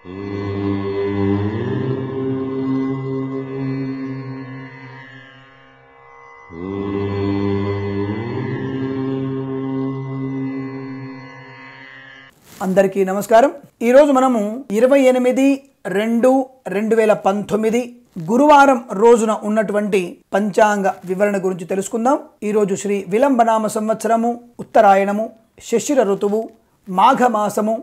అందరికీ నమస్కారం। ఈ రోజు మనము 28/2/2019 గురువారం రోజున ఉన్నటువంటి పంచాంగ వివరణ గురించి తెలుసుకుందాం। ఈ రోజు శ్రీ విలంబనామ సంవత్సరము, ఉత్తరాయణము, శశిర ఋతువు, మాఘమాసము,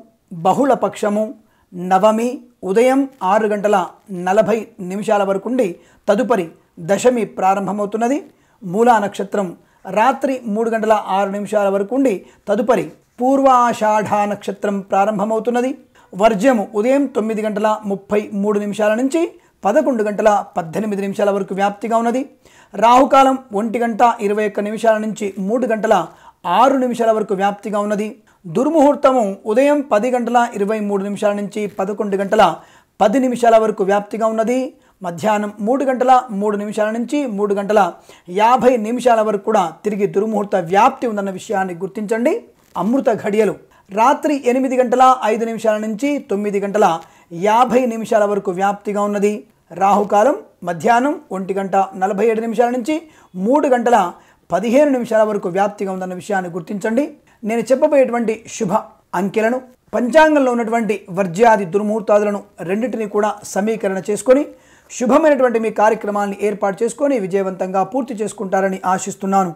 బహుళ పక్షము, నవమి ఉదయం 6:40 వరకుండి తదుపరి దశమి ప్రారంభమవుతున్నది। మూలా నక్షత్రం రాత్రి 3:06 వరకుండి తదుపరి పూర్వాషాఢ నక్షత్రం ప్రారంభమవుతున్నది। వర్జ్యము ఉదయం 9:33 నుంచి 11:18 వరకు వ్యాప్తిగా ఉన్నది। రాహుకాలం 1:21 నుంచి 3:06 వరకు వ్యాప్తిగా ఉన్నది। దుర్ముహూర్తము ఉదయం 10:23 నుంచి 11:10 వరకు వ్యాప్తిగా ఉన్నది। మధ్యాహ్నం 3:03 నుంచి 3:50 వరకు కూడా తిరిగి దుర్ముహూర్త వ్యాప్తి ఉందన్న విషయాన్ని గుర్తించండి। అమృత ఘడియలు రాత్రి 8:05 నుంచి 9:50 వరకు వ్యాప్తిగా ఉన్నది। రాహుకాలం మధ్యాహ్నం 1:47 నుంచి 3:15 వరకు వ్యాప్తిగా ఉందన్న విషయాన్ని గుర్తించండి। నేను చెప్పబోయేటువంటి శుభ అంకెలను, పంచాంగంలో ఉన్నటువంటి వర్జ్యాది దుర్ముహూర్తాదులను రెండింటినీ కూడా సమీకరణ చేసుకొని శుభమైనటువంటి మీ కార్యక్రమాన్ని ఏర్పాటు చేసుకొని విజయవంతంగా పూర్తి చేసుకుంటారని ఆశిస్తున్నాను।